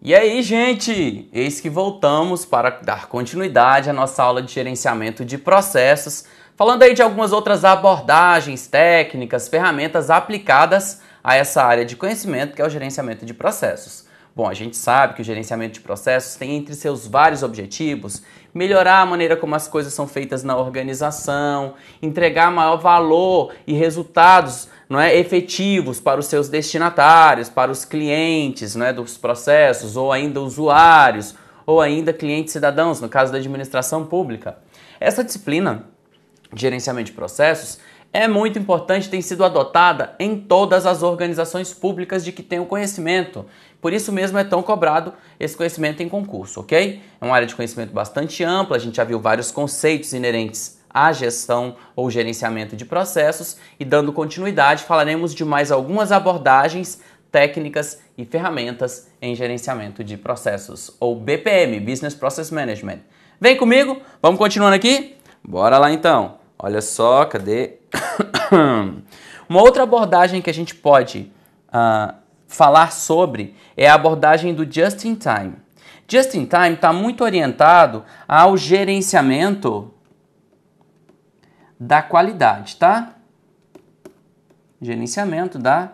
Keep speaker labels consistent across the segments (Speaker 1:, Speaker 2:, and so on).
Speaker 1: E aí, gente, eis que voltamos para dar continuidade à nossa aula de gerenciamento de processos, falando aí de algumas outras abordagens, técnicas, ferramentas aplicadas a essa área de conhecimento que é o gerenciamento de processos. Bom, a gente sabe que o gerenciamento de processos tem entre seus vários objetivos melhorar a maneira como as coisas são feitas na organização, entregar maior valor e resultados efetivos para os seus destinatários, para os clientes dos processos, ou ainda usuários, ou ainda clientes cidadãos, no caso da administração pública. Essa disciplina de gerenciamento de processos é muito importante, tem sido adotada em todas as organizações públicas de que tem o conhecimento. Por isso mesmo é tão cobrado esse conhecimento em concurso, ok? É uma área de conhecimento bastante ampla, a gente já viu vários conceitos inerentes à gestão ou gerenciamento de processos e dando continuidade falaremos de mais algumas abordagens, técnicas e ferramentas em gerenciamento de processos, ou BPM, Business Process Management. Vem comigo, vamos continuando aqui? Bora lá então. Olha só, cadê? Uma outra abordagem que a gente pode falar sobre é a abordagem do Just in Time. Just in Time está muito orientado ao gerenciamento da qualidade, tá? Gerenciamento da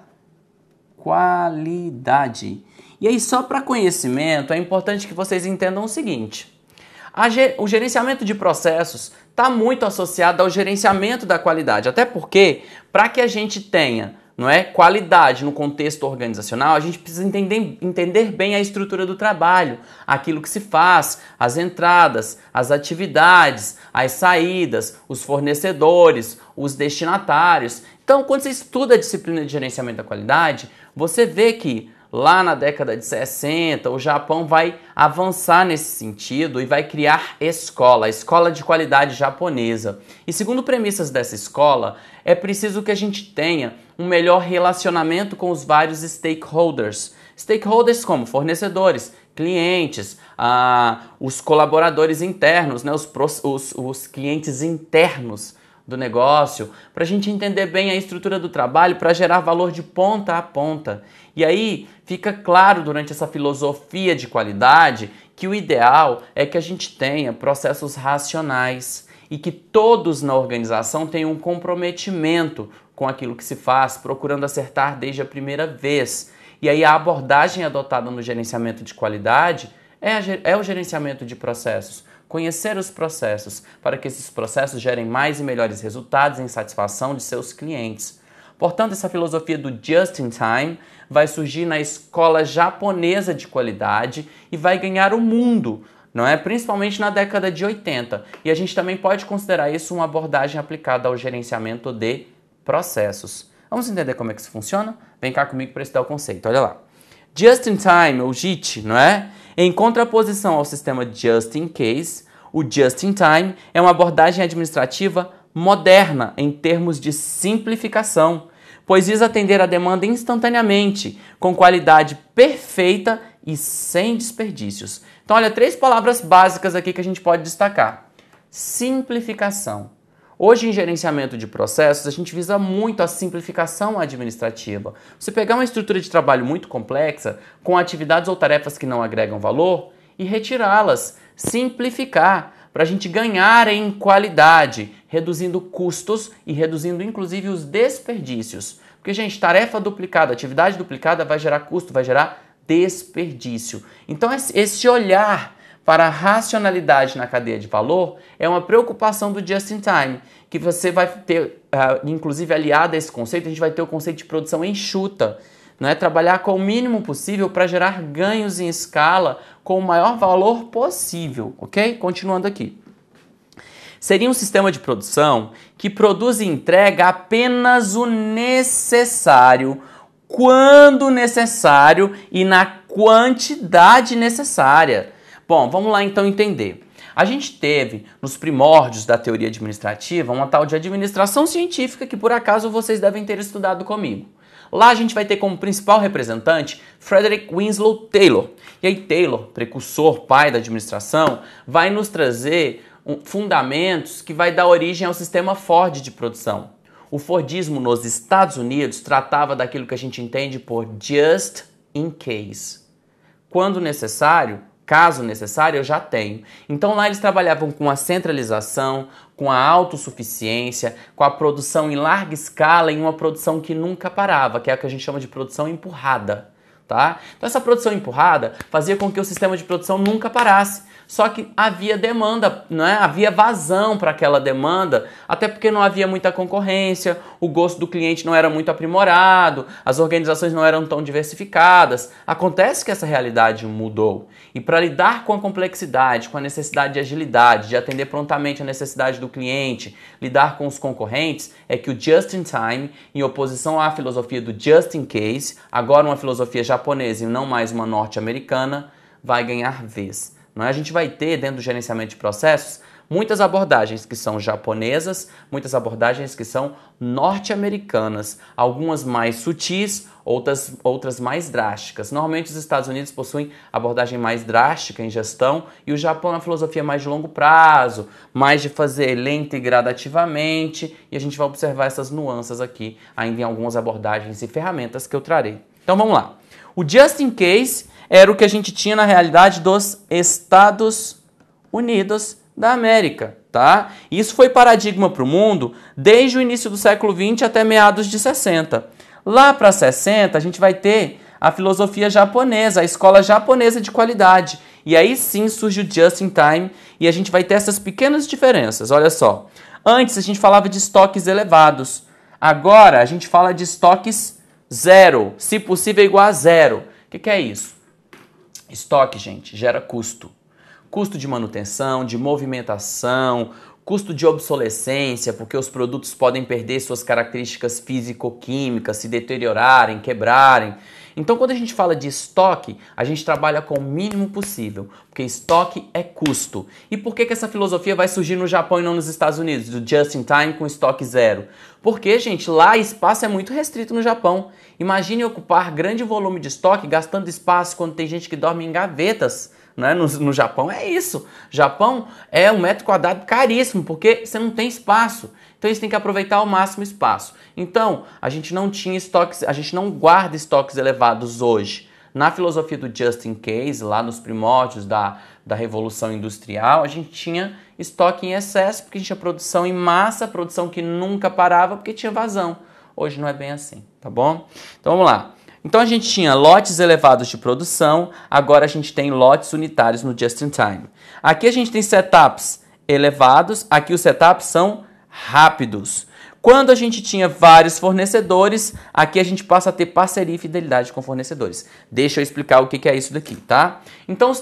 Speaker 1: qualidade. E aí, só para conhecimento, é importante que vocês entendam o seguinte. O gerenciamento de processos está muito associado ao gerenciamento da qualidade, até porque, para que a gente tenha qualidade no contexto organizacional, a gente precisa entender bem a estrutura do trabalho, aquilo que se faz, as entradas, as atividades, as saídas, os fornecedores, os destinatários. Então, quando você estuda a disciplina de gerenciamento da qualidade, você vê que lá na década de 60, o Japão vai avançar nesse sentido e vai criar a escola de qualidade japonesa. E segundo premissas dessa escola, é preciso que a gente tenha um melhor relacionamento com os vários stakeholders. Stakeholders como fornecedores, clientes, os colaboradores internos, os clientes internos do negócio, para a gente entender bem a estrutura do trabalho, para gerar valor de ponta a ponta. E aí fica claro durante essa filosofia de qualidade que o ideal é que a gente tenha processos racionais e que todos na organização tenham um comprometimento com aquilo que se faz, procurando acertar desde a primeira vez. E aí a abordagem adotada no gerenciamento de qualidade é o gerenciamento de processos. Conhecer os processos para que esses processos gerem mais e melhores resultados em satisfação de seus clientes. Portanto, essa filosofia do Just in Time vai surgir na escola japonesa de qualidade e vai ganhar o mundo, principalmente na década de 80. E a gente também pode considerar isso uma abordagem aplicada ao gerenciamento de processos. Vamos entender como é que isso funciona? Vem cá comigo para estudar o conceito, olha lá. Just in Time, ou JIT, em contraposição ao sistema Just in Case, o Just in Time é uma abordagem administrativa moderna em termos de simplificação, pois visa atender a demanda instantaneamente, com qualidade perfeita e sem desperdícios. Então, olha, 3 palavras básicas aqui que a gente pode destacar. Simplificação. Hoje, em gerenciamento de processos, a gente visa muito a simplificação administrativa. Você pegar uma estrutura de trabalho muito complexa, com atividades ou tarefas que não agregam valor, e retirá-las, simplificar, para a gente ganhar em qualidade, reduzindo custos e reduzindo, inclusive, os desperdícios. Porque, gente, tarefa duplicada, atividade duplicada vai gerar custo, vai gerar desperdício. Então, esse olhar para a racionalidade na cadeia de valor é uma preocupação do Just in Time, que você vai ter, inclusive aliado a esse conceito, a gente vai ter o conceito de produção enxuta, trabalhar com o mínimo possível para gerar ganhos em escala com o maior valor possível, ok? Continuando aqui. Seria um sistema de produção que produz e entrega apenas o necessário, quando necessário e na quantidade necessária. Bom, vamos lá então entender. A gente teve, nos primórdios da teoria administrativa, uma tal de administração científica que por acaso vocês devem ter estudado comigo. Lá a gente vai ter como principal representante Frederick Winslow Taylor. E aí Taylor, precursor, pai da administração, vai nos trazer fundamentos que vai dar origem ao sistema Ford de produção. O Fordismo nos Estados Unidos tratava daquilo que a gente entende por just in case. quando necessário, caso necessário, eu já tenho. Então lá eles trabalhavam com a centralização, com a autossuficiência, com a produção em larga escala, em uma produção que nunca parava, que é a que a gente chama de produção empurrada. Tá? Então essa produção empurrada fazia com que o sistema de produção nunca parasse. Só que havia demanda, né? Havia vazão para aquela demanda, até porque não havia muita concorrência, o gosto do cliente não era muito aprimorado, as organizações não eram tão diversificadas. Acontece que essa realidade mudou. E para lidar com a complexidade, com a necessidade de agilidade, de atender prontamente a necessidade do cliente, lidar com os concorrentes, é que o Just in Time, em oposição à filosofia do Just in Case, agora uma filosofia japonesa e não mais uma norte-americana, vai ganhar vez. Não é? A gente vai ter, dentro do gerenciamento de processos, muitas abordagens que são japonesas, muitas abordagens que são norte-americanas, algumas mais sutis, outras mais drásticas. Normalmente os Estados Unidos possuem abordagem mais drástica em gestão e o Japão é uma filosofia mais de longo prazo, mais de fazer lento e gradativamente, e a gente vai observar essas nuances aqui ainda em algumas abordagens e ferramentas que eu trarei. Então vamos lá. O Just in Case era o que a gente tinha na realidade dos Estados Unidos da América, tá? Isso foi paradigma para o mundo desde o início do século XX até meados de 60. Lá para 60 a gente vai ter a filosofia japonesa, a escola japonesa de qualidade. E aí sim surge o Just in Time e a gente vai ter essas pequenas diferenças, olha só. Antes a gente falava de estoques elevados, agora a gente fala de estoques zero, se possível igual a zero. O que é isso? Estoque, gente, gera custo. Custo de manutenção, de movimentação, custo de obsolescência, porque os produtos podem perder suas características físico-químicas, se deteriorarem, quebrarem. Então, quando a gente fala de estoque, a gente trabalha com o mínimo possível, porque estoque é custo. E por que essa filosofia vai surgir no Japão e não nos Estados Unidos, do Just in Time com estoque zero? Porque, gente, lá espaço é muito restrito no Japão. Imagine ocupar grande volume de estoque gastando espaço quando tem gente que dorme em gavetas. Né? No Japão é isso. Japão é um metro quadrado caríssimo, porque você não tem espaço. Então eles têm que aproveitar ao máximo espaço. Então, a gente não tinha estoques, a gente não guarda estoques elevados hoje. Na filosofia do Just in Case, lá nos primórdios da Revolução Industrial, a gente tinha estoque em excesso, porque a gente tinha produção em massa, produção que nunca parava, porque tinha vazão. Hoje não é bem assim, tá bom? Então vamos lá. Então a gente tinha lotes elevados de produção, agora a gente tem lotes unitários no Just in Time. Aqui a gente tem setups elevados, aqui os setups são rápidos. Quando a gente tinha vários fornecedores, aqui a gente passa a ter parceria e fidelidade com fornecedores. Deixa eu explicar o que é isso daqui, tá? Então os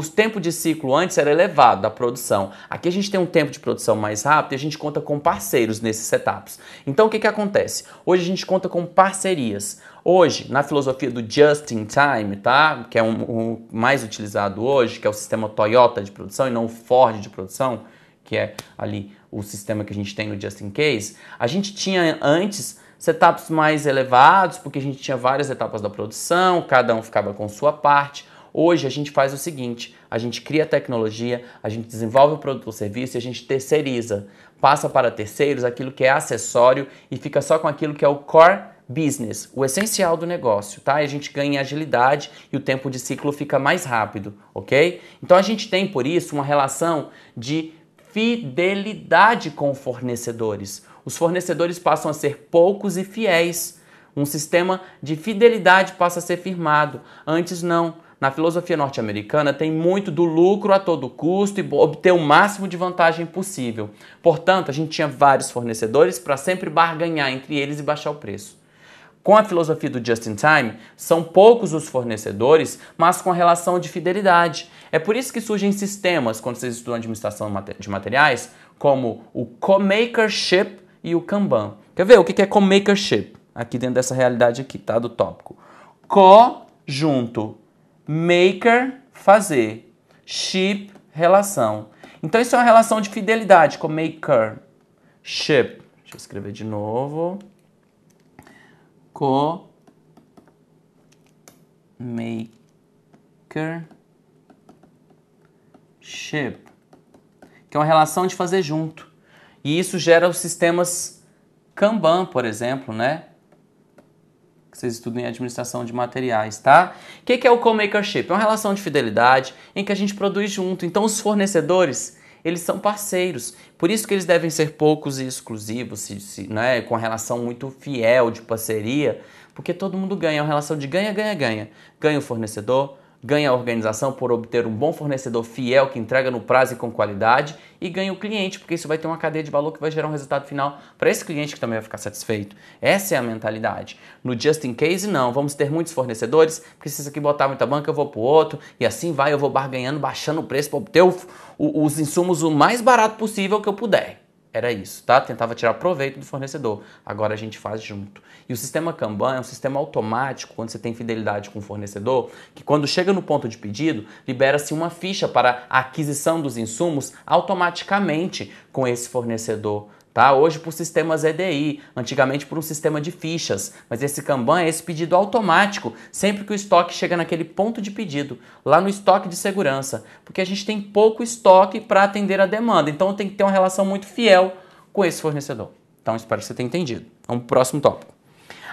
Speaker 1: tempos de ciclo antes era elevado da produção. Aqui a gente tem um tempo de produção mais rápido e a gente conta com parceiros nesses setups. Então o que acontece? Hoje a gente conta com parcerias. Hoje, na filosofia do Just in Time, tá? Que é o mais utilizado hoje, que é o sistema Toyota de produção e não o Ford de produção, que é ali o sistema que a gente tem no Just in Case, a gente tinha antes setups mais elevados, porque a gente tinha várias etapas da produção, cada um ficava com sua parte. Hoje a gente faz o seguinte, a gente cria tecnologia, a gente desenvolve o produto ou serviço e a gente terceiriza, passa para terceiros aquilo que é acessório e fica só com aquilo que é o core business, o essencial do negócio, tá? E a gente ganha agilidade e o tempo de ciclo fica mais rápido, ok? Então a gente tem, por isso, uma relação de fidelidade com fornecedores. Os fornecedores passam a ser poucos e fiéis. Um sistema de fidelidade passa a ser firmado. Antes não. Na filosofia norte-americana tem muito do lucro a todo custo e obter o máximo de vantagem possível. Portanto, a gente tinha vários fornecedores para sempre barganhar entre eles e baixar o preço. Com a filosofia do Just in Time, são poucos os fornecedores, mas com a relação de fidelidade. É por isso que surgem sistemas, quando vocês estudam administração de materiais, como o Co-Makership e o Kanban. Quer ver o que é Co-Makership? Aqui dentro dessa realidade aqui, tá? Do tópico. Co, junto. Maker, fazer. Ship, relação. Então isso é uma relação de fidelidade, Co-Makership. Deixa eu escrever de novo. Co-Makership, que é uma relação de fazer junto. E isso gera os sistemas Kanban, por exemplo, né? que vocês estudam em administração de materiais, tá? O que é o co-makership? É uma relação de fidelidade em que a gente produz junto. Então, os fornecedores, eles são parceiros. Por isso que eles devem ser poucos e exclusivos, né, com a relação muito fiel de parceria, porque todo mundo ganha. É uma relação de ganha, ganha, ganha. Ganha o fornecedor, ganha a organização por obter um bom fornecedor fiel que entrega no prazo e com qualidade, e ganha o cliente, porque isso vai ter uma cadeia de valor que vai gerar um resultado final para esse cliente que também vai ficar satisfeito. Essa é a mentalidade. No just in case, não. Vamos ter muitos fornecedores, precisa aqui botar muita banca, eu vou pro outro, e assim vai, eu vou barganhando, baixando o preço para obter os insumos o mais barato possível que eu puder. Era isso, tá? Tentava tirar proveito do fornecedor. Agora a gente faz junto. E o sistema Kanban é um sistema automático, quando você tem fidelidade com o fornecedor, que quando chega no ponto de pedido, libera-se uma ficha para a aquisição dos insumos automaticamente com esse fornecedor. Tá? Hoje por sistemas EDI, antigamente por um sistema de fichas, mas esse Kanban é esse pedido automático, sempre que o estoque chega naquele ponto de pedido, lá no estoque de segurança, porque a gente tem pouco estoque para atender a demanda, então tem que ter uma relação muito fiel com esse fornecedor. Então espero que você tenha entendido. Vamos para o próximo tópico.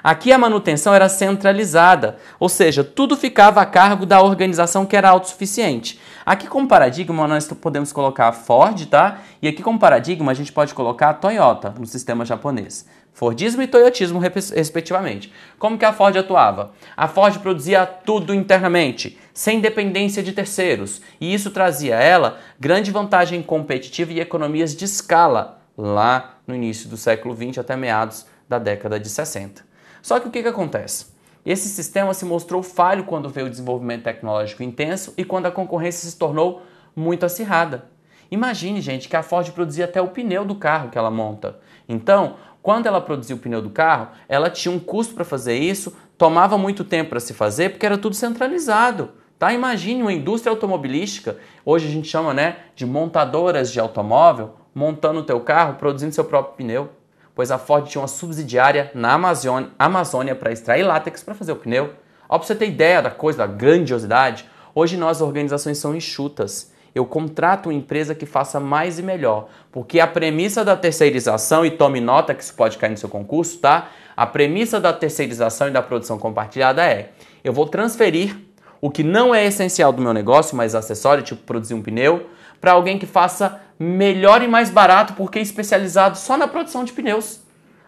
Speaker 1: Aqui a manutenção era centralizada, ou seja, tudo ficava a cargo da organização que era autossuficiente. Aqui como paradigma nós podemos colocar a Ford, tá? E aqui como paradigma a gente pode colocar a Toyota no sistema japonês. Fordismo e Toyotismo, respectivamente. Como que a Ford atuava? A Ford produzia tudo internamente, sem dependência de terceiros, e isso trazia a ela grande vantagem competitiva e economias de escala, lá no início do século XX até meados da década de 60. Só que o que acontece? Esse sistema se mostrou falho quando veio o desenvolvimento tecnológico intenso e quando a concorrência se tornou muito acirrada. Imagine, gente, que a Ford produzia até o pneu do carro que ela monta. Então, quando ela produzia o pneu do carro, ela tinha um custo para fazer isso, tomava muito tempo para se fazer, porque era tudo centralizado. Tá? Imagine uma indústria automobilística, hoje a gente chama, né, de montadoras de automóvel, montando o teu carro, produzindo seu próprio pneu. Pois a Ford tinha uma subsidiária na Amazônia para extrair látex para fazer o pneu. Ó, para você ter ideia da coisa, da grandiosidade, hoje nós organizações são enxutas. Eu contrato uma empresa que faça mais e melhor, porque a premissa da terceirização, e tome nota que isso pode cair no seu concurso, tá? A premissa da terceirização e da produção compartilhada é: eu vou transferir o que não é essencial do meu negócio, mas acessório, tipo produzir um pneu, para alguém que faça melhor e mais barato, porque é especializado só na produção de pneus.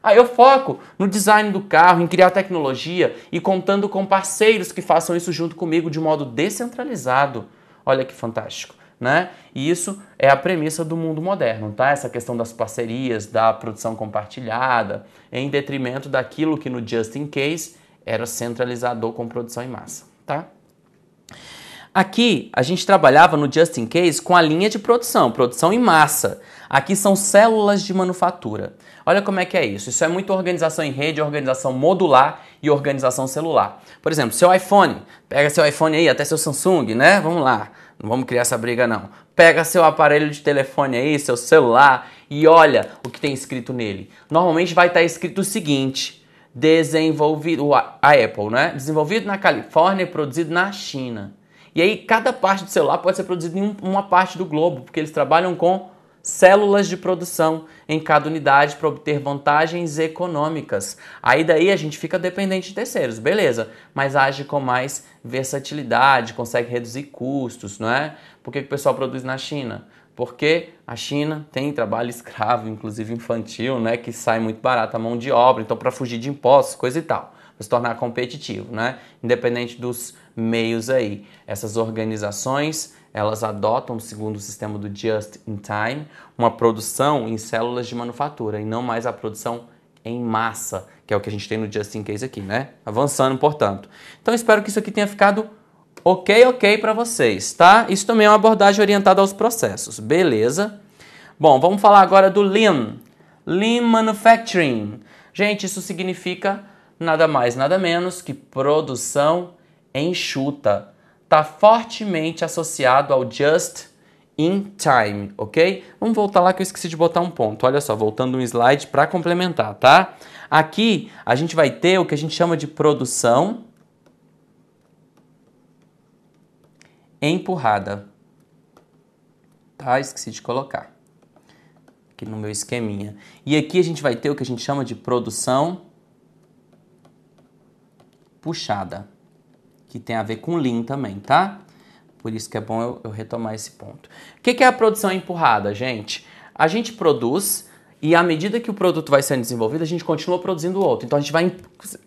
Speaker 1: Aí eu foco no design do carro, em criar tecnologia e contando com parceiros que façam isso junto comigo de modo descentralizado. Olha que fantástico, né? E isso é a premissa do mundo moderno, tá? Essa questão das parcerias, da produção compartilhada, em detrimento daquilo que no just in case era centralizador com produção em massa, tá? Aqui a gente trabalhava no just in case com a linha de produção em massa. Aqui são células de manufatura. Olha como é que é isso. Isso é muito organização em rede, organização modular e organização celular. Por exemplo, seu iPhone, pega seu iPhone aí, até seu Samsung, né? Vamos lá, não vamos criar essa briga não. Pega seu aparelho de telefone aí, seu celular e olha o que tem escrito nele. Normalmente vai estar escrito o seguinte: desenvolvido, a Apple, né? Desenvolvido na Califórnia e produzido na China. E aí cada parte do celular pode ser produzida em uma parte do globo, porque eles trabalham com células de produção em cada unidade para obter vantagens econômicas. Aí daí a gente fica dependente de terceiros, beleza, mas age com mais versatilidade, consegue reduzir custos, não é? Por que o pessoal produz na China? Porque a China tem trabalho escravo, inclusive infantil, né, que sai muito barato a mão de obra, então para fugir de impostos, coisa e tal, para se tornar competitivo, né? Independente dos meios aí. Essas organizações, elas adotam, segundo o sistema do Just in Time, uma produção em células de manufatura e não mais a produção em massa, que é o que a gente tem no Just in Case aqui, né? Avançando, portanto. Então, espero que isso aqui tenha ficado ok para vocês, tá? Isso também é uma abordagem orientada aos processos, beleza? Bom, vamos falar agora do Lean. Lean Manufacturing. Gente, isso significa nada mais, nada menos que produção enxuta. Está fortemente associado ao just in time, ok? Vamos voltar lá que eu esqueci de botar um ponto. Olha só, voltando um slide para complementar, tá? Aqui a gente vai ter o que a gente chama de produção empurrada. Tá? Esqueci de colocar aqui no meu esqueminha. E aqui a gente vai ter o que a gente chama de produção puxada, que tem a ver com Lean também, tá? Por isso que é bom eu retomar esse ponto. O que é a produção empurrada, gente? A gente produz e à medida que o produto vai sendo desenvolvido, a gente continua produzindo outro. Então a gente vai...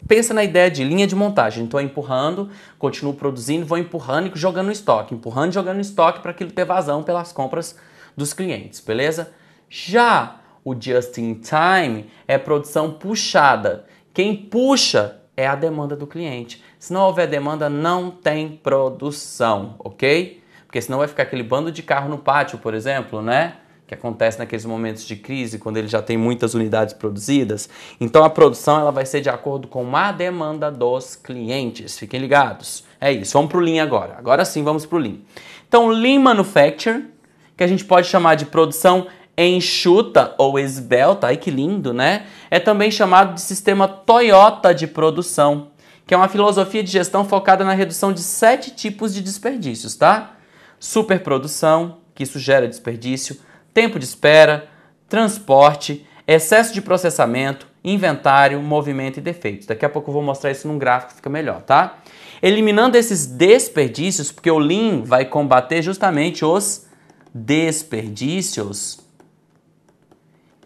Speaker 1: Pensa na ideia de linha de montagem. Estou empurrando, continuo produzindo, vou empurrando e jogando no estoque. Empurrando e jogando no estoque para aquilo ter vazão pelas compras dos clientes, beleza? Já o just in time é produção puxada. Quem puxa é a demanda do cliente. Se não houver demanda, não tem produção, ok? Porque senão vai ficar aquele bando de carro no pátio, por exemplo, né? Que acontece naqueles momentos de crise, quando ele já tem muitas unidades produzidas. Então a produção ela vai ser de acordo com a demanda dos clientes. Fiquem ligados. É isso. Vamos para o Lean agora. Agora sim, vamos para o Lean. Então, Lean Manufacturing, que a gente pode chamar de produção enxuta ou esbelta, ai que lindo, né? É também chamado de sistema Toyota de produção, que é uma filosofia de gestão focada na redução de 7 tipos de desperdícios, tá? Superprodução, que isso gera desperdício, tempo de espera, transporte, excesso de processamento, inventário, movimento e defeitos. Daqui a pouco eu vou mostrar isso num gráfico que fica melhor, tá? Eliminando esses desperdícios, porque o Lean vai combater justamente os desperdícios.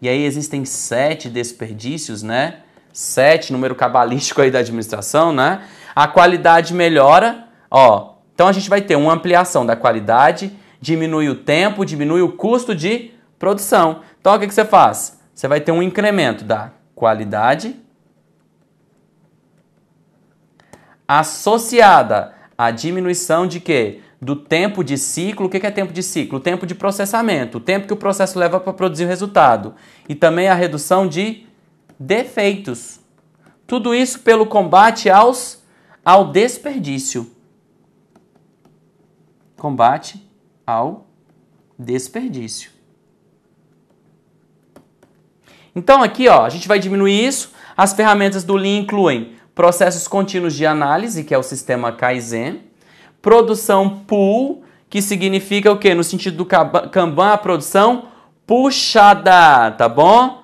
Speaker 1: E aí existem 7 desperdícios, né? 7, número cabalístico aí da administração, né? A qualidade melhora, ó. Então a gente vai ter uma ampliação da qualidade, diminui o tempo, diminui o custo de produção. Então o que você faz? Você vai ter um incremento da qualidade associada à diminuição de quê? Do tempo de ciclo. O que é tempo de ciclo? O tempo de processamento, o tempo que o processo leva para produzir o resultado. E também a redução de defeitos. Tudo isso pelo combate ao desperdício. Combate ao desperdício. Então aqui, ó, a gente vai diminuir isso. As ferramentas do Lean incluem processos contínuos de análise, que é o sistema Kaizen, produção pull, que significa o quê? No sentido do Kanban, a produção puxada, tá bom?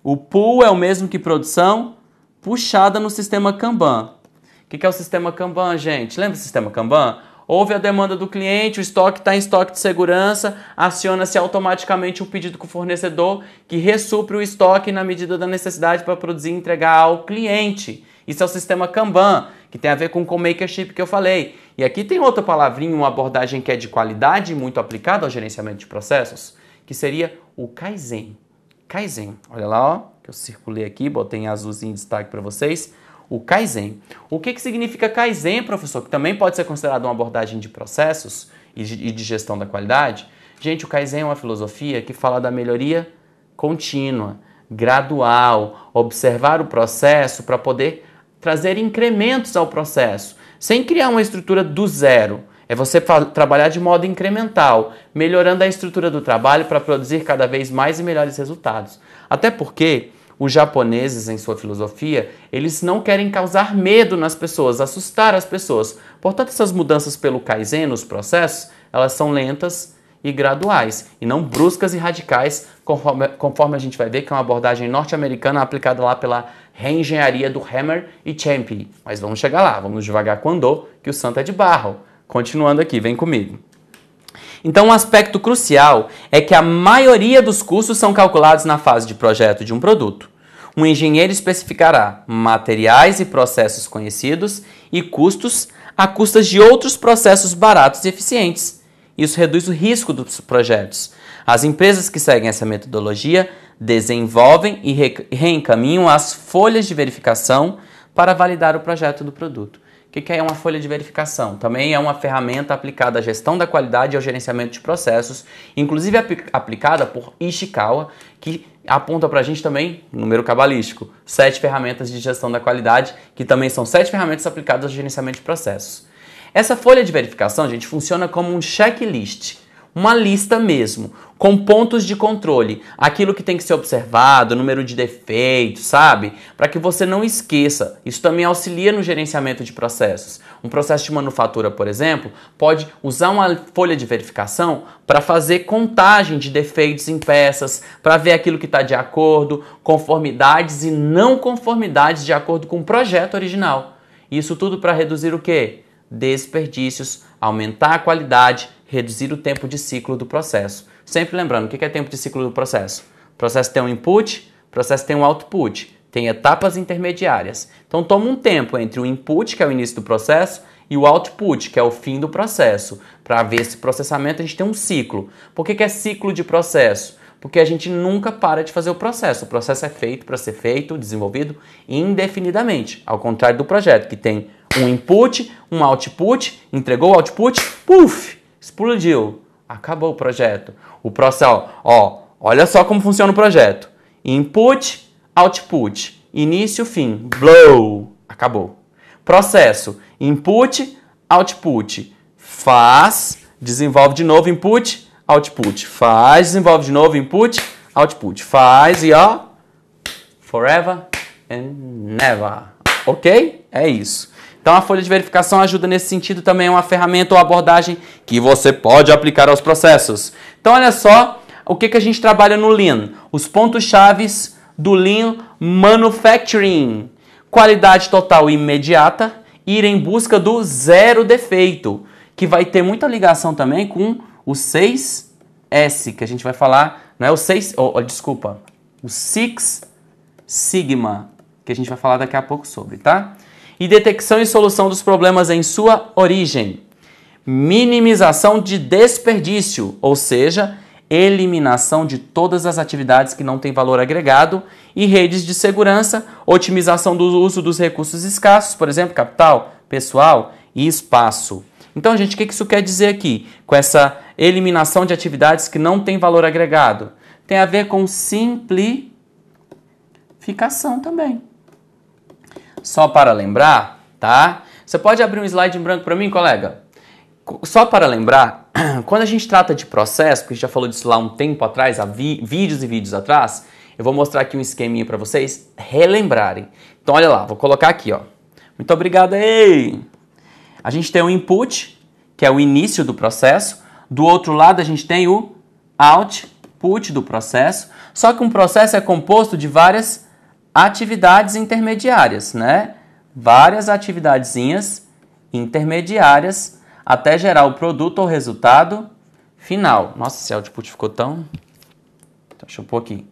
Speaker 1: O pull é o mesmo que produção puxada no sistema Kanban. O que é o sistema Kanban, gente? Lembra do sistema Kanban? Houve a demanda do cliente, o estoque está em estoque de segurança, aciona-se automaticamente um pedido com o fornecedor que ressupre o estoque na medida da necessidade para produzir e entregar ao cliente. Isso é o sistema Kanban, que tem a ver com o co-makership que eu falei. E aqui tem outra palavrinha, uma abordagem que é de qualidade, muito aplicada ao gerenciamento de processos, que seria o Kaizen. Kaizen, olha lá, ó, que eu circulei aqui, botei em azulzinho em destaque para vocês. O Kaizen. O que significa Kaizen, professor? Que também pode ser considerado uma abordagem de processos e de gestão da qualidade. Gente, o Kaizen é uma filosofia que fala da melhoria contínua, gradual, observar o processo para poder trazer incrementos ao processo, sem criar uma estrutura do zero. É você trabalhar de modo incremental, melhorando a estrutura do trabalho para produzir cada vez mais e melhores resultados. Até porque os japoneses, em sua filosofia, eles não querem causar medo nas pessoas, assustar as pessoas. Portanto, essas mudanças pelo Kaizen nos processos, elas são lentas e graduais, e não bruscas e radicais, conforme a gente vai ver que é uma abordagem norte-americana aplicada lá pela reengenharia do Hammer e Champion. Mas vamos chegar lá, vamos devagar com andou, que o santo é de barro. Continuando aqui, vem comigo. Então, um aspecto crucial é que a maioria dos custos são calculados na fase de projeto de um produto. Um engenheiro especificará materiais e processos conhecidos e custos a custas de outros processos baratos e eficientes. Isso reduz o risco dos projetos. As empresas que seguem essa metodologia desenvolvem e reencaminham as folhas de verificação para validar o projeto do produto. O que é uma folha de verificação? Também é uma ferramenta aplicada à gestão da qualidade e ao gerenciamento de processos, inclusive aplicada por Ishikawa, que aponta para a gente também, número cabalístico, 7 ferramentas de gestão da qualidade, que também são 7 ferramentas aplicadas ao gerenciamento de processos. Essa folha de verificação, gente, funciona como um checklist, uma lista mesmo, com pontos de controle, aquilo que tem que ser observado, número de defeitos, sabe? Para que você não esqueça. Isso também auxilia no gerenciamento de processos. Um processo de manufatura, por exemplo, pode usar uma folha de verificação para fazer contagem de defeitos em peças, para ver aquilo que está de acordo, conformidades e não conformidades de acordo com o projeto original. Isso tudo para reduzir o quê? Desperdícios, aumentar a qualidade, reduzir o tempo de ciclo do processo. Sempre lembrando, o que é tempo de ciclo do processo? O processo tem um input, o processo tem um output, tem etapas intermediárias. Então toma um tempo entre o input, que é o início do processo, e o output, que é o fim do processo. Para ver esse processamento, a gente tem um ciclo. Por que é ciclo de processo? Porque a gente nunca para de fazer o processo. O processo é feito para ser feito, desenvolvido indefinidamente. Ao contrário do projeto, que tem um input, um output, entregou o output, puf, explodiu. Acabou o projeto. O processo, olha só como funciona o projeto. Input, output, início, fim, blow, acabou. Processo, input, output, faz, desenvolve de novo, input, output, faz, desenvolve de novo, input, output, faz e forever and never, ok? É isso. Então a folha de verificação ajuda nesse sentido, também é uma ferramenta ou abordagem que você pode aplicar aos processos. Então olha só o que a gente trabalha no Lean, os pontos-chave do Lean Manufacturing. Qualidade total imediata, ir em busca do zero defeito, que vai ter muita ligação também com o 6S, que a gente vai falar, não é o 6, o Six Sigma, que a gente vai falar daqui a pouco sobre, tá? E detecção e solução dos problemas em sua origem. Minimização de desperdício, ou seja, eliminação de todas as atividades que não têm valor agregado e redes de segurança, otimização do uso dos recursos escassos, por exemplo, capital, pessoal e espaço. Então, gente, o que isso quer dizer aqui? Com essa eliminação de atividades que não têm valor agregado? Tem a ver com simplificação também. Só para lembrar, tá? Você pode abrir um slide em branco para mim, colega? Só para lembrar, quando a gente trata de processo, porque a gente já falou disso lá um tempo atrás, há vídeos e vídeos atrás, eu vou mostrar aqui um esqueminha para vocês relembrarem. Então, olha lá, vou colocar aqui, ó. Muito obrigado, ei! A gente tem o input, que é o início do processo. Do outro lado, a gente tem o output do processo. Só que um processo é composto de várias atividades intermediárias, né? Várias atividadezinhas intermediárias até gerar o produto ou resultado final. Nossa, esse output ficou tão... Deixa eu pôr aqui.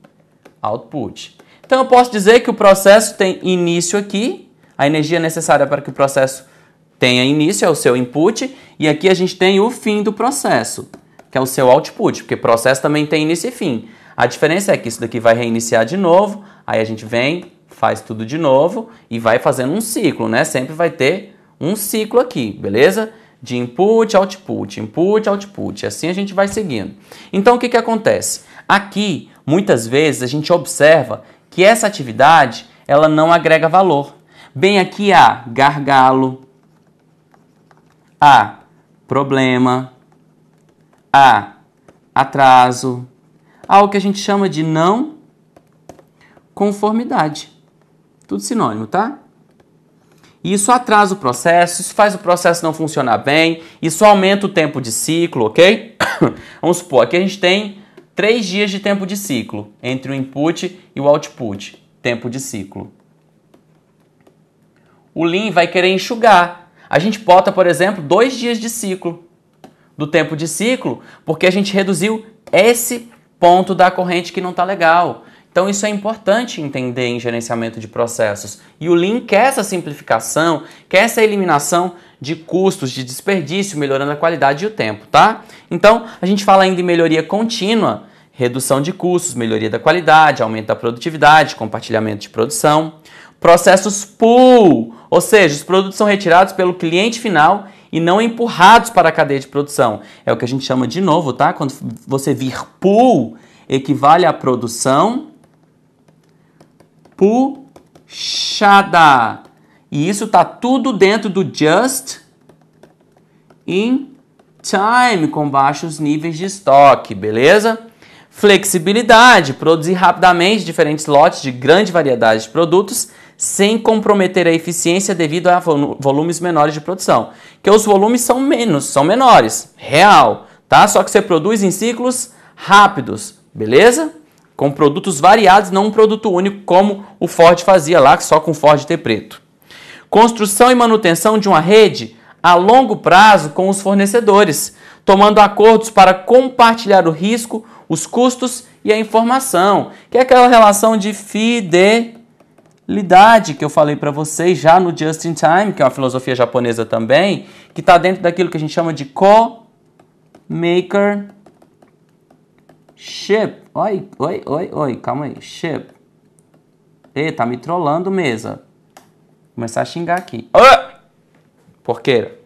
Speaker 1: Output. Então, eu posso dizer que o processo tem início aqui. A energia necessária para que o processo tenha início é o seu input. E aqui a gente tem o fim do processo, que é o seu output. Porque processo também tem início e fim. A diferença é que isso daqui vai reiniciar de novo. Aí a gente vem, faz tudo de novo e vai fazendo um ciclo, né? Sempre vai ter um ciclo aqui, beleza? De input, output. Assim a gente vai seguindo. Então, o que acontece? Aqui, muitas vezes, a gente observa que essa atividade, ela não agrega valor. Bem aqui há gargalo, há problema, há atraso, há o que a gente chama de não conformidade. Tudo sinônimo, tá? Isso atrasa o processo, isso faz o processo não funcionar bem, isso aumenta o tempo de ciclo, ok? Vamos supor, aqui a gente tem 3 dias de tempo de ciclo entre o input e o output, tempo de ciclo. O Lean vai querer enxugar. A gente bota, por exemplo, 2 dias de ciclo do tempo de ciclo, porque a gente reduziu esse ponto da corrente que não está legal. Então isso é importante entender em gerenciamento de processos. E o Lean quer essa simplificação, quer essa eliminação de custos, de desperdício, melhorando a qualidade e o tempo, tá? Então a gente fala ainda em melhoria contínua, redução de custos, melhoria da qualidade, aumento da produtividade, compartilhamento de produção. Processos pull, ou seja, os produtos são retirados pelo cliente final e não empurrados para a cadeia de produção. É o que a gente chama de novo, tá? Quando você vir pull, equivale à produção puxada. E isso tá tudo dentro do just in time, com baixos níveis de estoque, beleza? Flexibilidade, produzir rapidamente diferentes lotes de grande variedade de produtos sem comprometer a eficiência devido a volumes menores de produção. Que os volumes são menores, real, tá? Só que você produz em ciclos rápidos, beleza? Com produtos variados, não um produto único como o Ford fazia lá, só com Ford T preto. Construção e manutenção de uma rede a longo prazo com os fornecedores, tomando acordos para compartilhar o risco, os custos e a informação, que é aquela relação de fidelidade que eu falei para vocês já no Just in Time, que é uma filosofia japonesa também, que está dentro daquilo que a gente chama de co-makership. Oi, calma aí, ship. Tá me trollando, mesa. Vou começar a xingar aqui. Porqueira.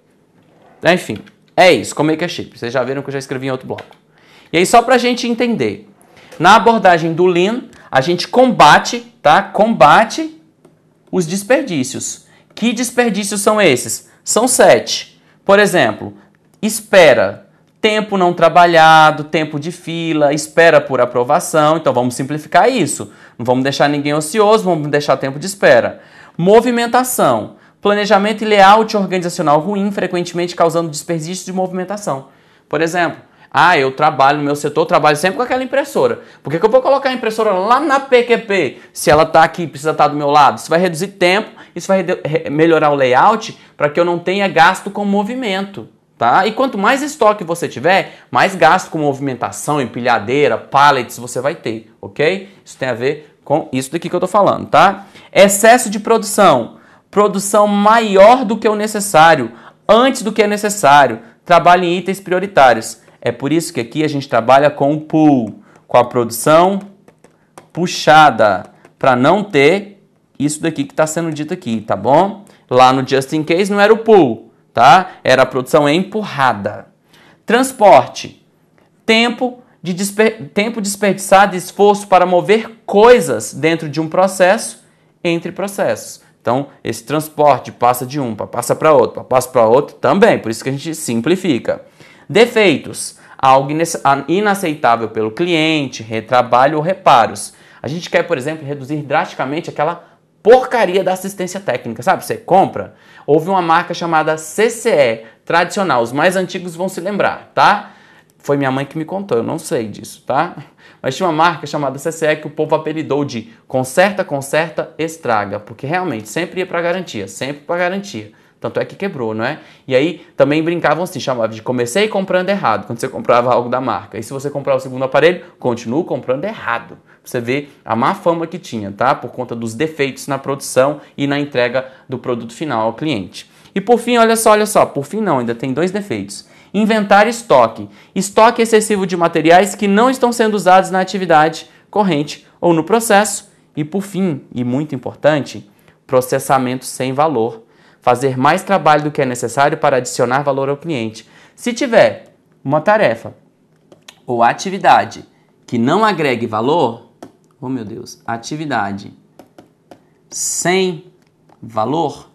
Speaker 1: Enfim, é isso, co-makership. Vocês já viram que eu já escrevi em outro bloco. E aí, só pra gente entender. Na abordagem do Lean, a gente combate, tá? Combate os desperdícios. Que desperdícios são esses? São 7. Por exemplo, espera, tempo não trabalhado, tempo de fila, espera por aprovação. Então vamos simplificar isso. Não vamos deixar ninguém ocioso, vamos deixar tempo de espera. Movimentação, planejamento e layout organizacional ruim, frequentemente causando desperdício de movimentação. Por exemplo, eu trabalho no meu setor, trabalho sempre com aquela impressora. Por que eu vou colocar a impressora lá na PQP se ela está aqui, precisa estar do meu lado? Isso vai reduzir tempo, isso vai melhorar o layout para que eu não tenha gasto com movimento. Tá? E quanto mais estoque você tiver, mais gasto com movimentação, empilhadeira, pallets você vai ter, ok? Isso tem a ver com isso daqui que eu tô falando, tá? Excesso de produção. Produção maior do que o necessário, antes do que é necessário. Trabalho em itens prioritários. É por isso que aqui a gente trabalha com o pull, com a produção puxada, para não ter isso daqui que está sendo dito aqui, tá bom? Lá no Just in Case não era o pull, tá? Era a produção empurrada. Transporte. Tempo desperdiçado e esforço para mover coisas dentro de um processo, entre processos. Então, esse transporte passa de um, passa para outro, passa para outro também, por isso que a gente simplifica. Defeitos. Algo inaceitável pelo cliente, retrabalho ou reparos. A gente quer, por exemplo, reduzir drasticamente aquela porcaria da assistência técnica, sabe? Você compra, houve uma marca chamada CCE, tradicional, os mais antigos vão se lembrar, tá? Foi minha mãe que me contou, eu não sei disso, tá? Mas tinha uma marca chamada CCE que o povo apelidou de conserta, estraga, porque realmente sempre ia para garantia, sempre para garantia. Tanto é que quebrou, não é? E aí também brincavam assim, chamavam de comecei comprando errado, quando você comprava algo da marca. E se você comprar o segundo aparelho, continua comprando errado. Você vê a má fama que tinha, tá? Por conta dos defeitos na produção e na entrega do produto final ao cliente. E por fim, olha só, por fim não, ainda tem 2 defeitos. Inventário e estoque. Estoque excessivo de materiais que não estão sendo usados na atividade corrente ou no processo. E por fim, e muito importante, processamento sem valor. Fazer mais trabalho do que é necessário para adicionar valor ao cliente. Se tiver uma tarefa ou atividade que não agregue valor, atividade sem valor,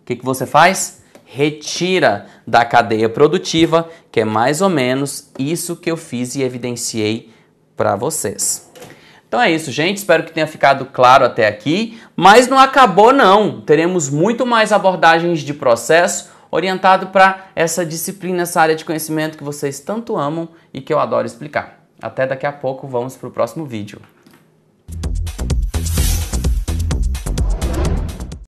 Speaker 1: o que você faz? Retira da cadeia produtiva, que é mais ou menos isso que eu fiz e evidenciei para vocês. Então é isso, gente. Espero que tenha ficado claro até aqui, mas não acabou não. Teremos muito mais abordagens de processo orientado para essa disciplina, essa área de conhecimento que vocês tanto amam e que eu adoro explicar. Até daqui a pouco, vamos para o próximo vídeo.